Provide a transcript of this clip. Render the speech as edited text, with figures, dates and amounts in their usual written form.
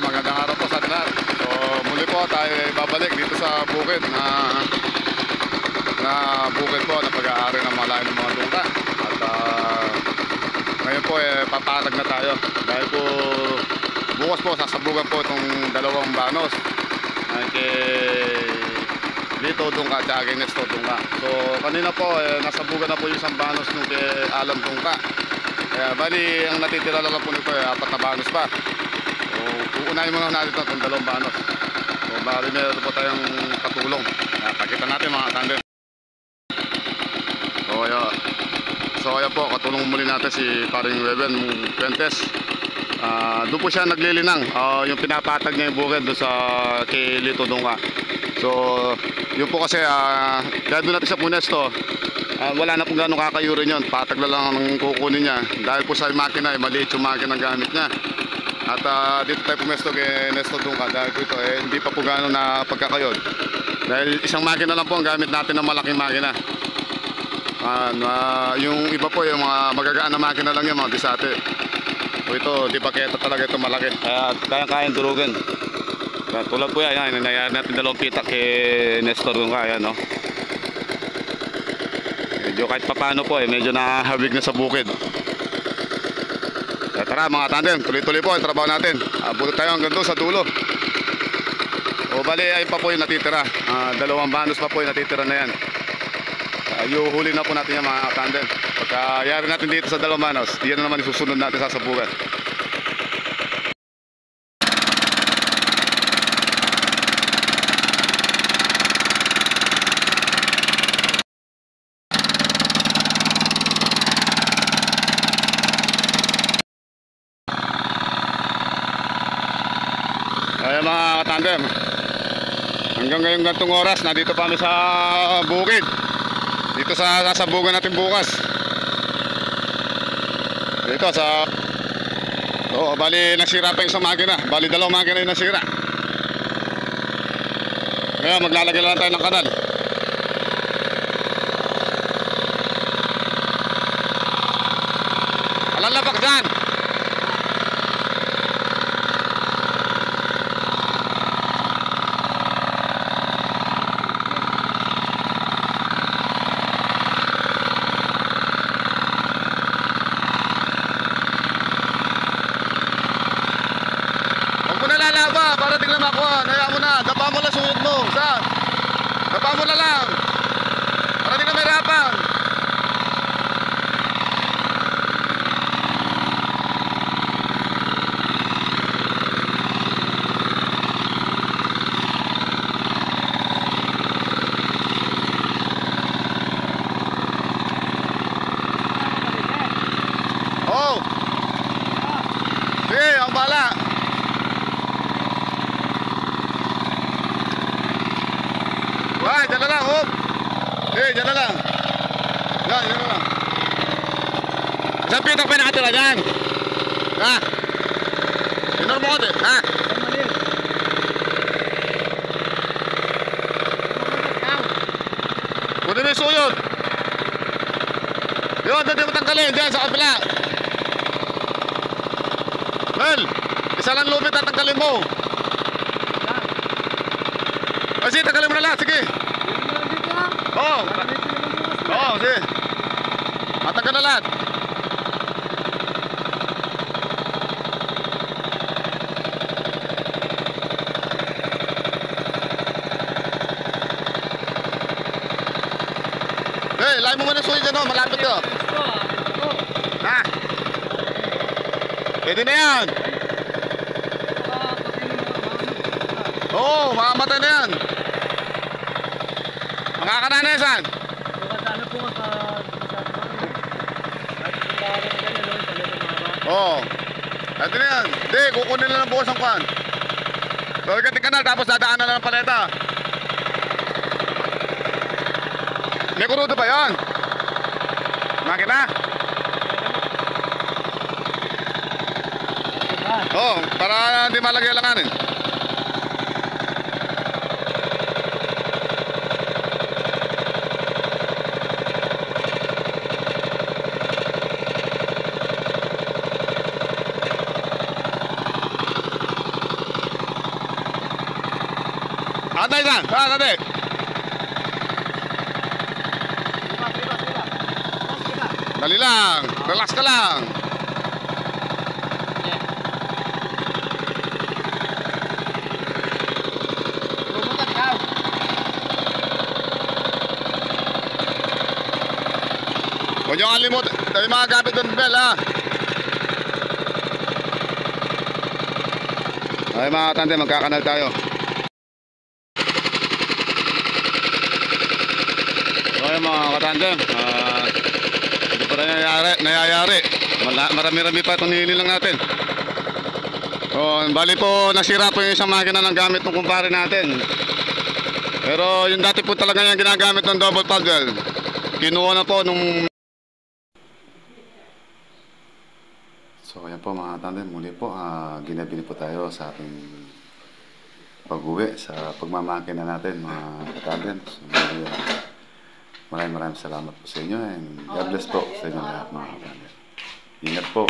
Magandang araw po sa atin lahat. So muli po tayo babalik dito sa bukid na bukid po na pag-aari ng malayo ng mga dungka. At ngayon po papatag na tayo dahil po bukas po sasabugan po itong dalawang banos kay Lito Dungka at kay Nestor Dungka. So kanina po nasabugan na po yung isang banos nung kay Alan Dungka. Kaya bali ang natitira lang po nito 4 na banos pa. Uunahin muna natin itong dalawang banos. So bali meron po tayong katulong. Pakita natin mga tandem. So ayan po, katulong muli natin si paring Reven Fuentes. Doon po siya naglilinang. Yung pinapatag niya yung bukid doon sa kay Lito Dungka. So yun po kasi dahil doon natin sa Punesto, wala na po gano'ng kakayurin yun. Patag na lang ang kukunin niya. Dahil po sa makina maliit yung makina gamit niya. At dito tayo pumesto kay Nestor Dungka dahil po ito hindi pa po gano'n na pagkakayod. Dahil isang makina lang po ang gamit natin ng malaking makina. Yung iba po yung mga magagaan na makina lang yung mga bisate. So ito di pa kaya talaga ito malaki. Kaya kayang durugin. Tulad po yan, nangyayari natin dalawang pitak kay Nestor Dungka. Ayan, no? Medyo kahit papano po medyo nahabig na sa bukid. Tara mga tandem, tuloy-tuloy po ang trabaho natin. Bulot tayo hanggang doon sa dulo. O bali ay pa po yung natitira. Dalawang banos pa po yung natitira na yan. Yuhuli na po natin yung mga tandem. Pagka yari natin dito sa dalawang banos, yan na naman isusunod natin sa sabugan. Ayan mga tandem, hanggang ngayong gantong oras nandito pa kami sa bukid. Dito sa sasabugan natin bukas. Dito sa bali nasira pa yung isang makina. Bali dalawang makina yung nasira. Ngayon maglalagay lang tayo ng kanal. Alalabak dyan. Laba para tingnan makuha. Naya mo na, dapa mo lang suyod mo. Dapa mo na lang para di ka mahirapan. Sige, ang bala. Ay, dyan na lang, hop. Dyan na lang. Dyan na lang. Isang pitok pa nakatira dyan. Inom mo ko din, Kunin mo yung suyod. Yun, doon mo tanggalin, dyan sa kabila. Well, isa lang lubid at tanggalin mo. Sige, tanggalin mo na lahat, sige. Oo, sige. Matanggal na lahat. Lain mo muna suwi dyan, malapit ko. Pwede na yan. Oo, makamatay na yan. Makakananesan. Oo. Ito na yan. Hindi, kukunin na lang bukas ang kwan. So, ikating kanal tapos dadaanan na ng paleta. May kurudo ba yun? Makina? Oo, para hindi malagay langanin. Atay lang, atay. Dali lang, relax ka lang. Huwag niyo kalimutan, tayo mga gamit ng bell ha. Ay mga tante, magkakanal tayo. So mga katandem, hindi pa nangyayari. Marami-rami pa itong hihili lang natin. So, bali po nasira po yung isang makina ng gamit ng kumpare natin. Pero yung dati po talaga yung ginagamit ng double paddle, kinuha na po nung... So ayan po mga tandem, muli po ginabili po tayo sa ating pag-uwi sa pagmamakina natin mga katandem. So, maraming salamat po sa inyo and God bless po sa inyo lahat mga katandem. Ingat po.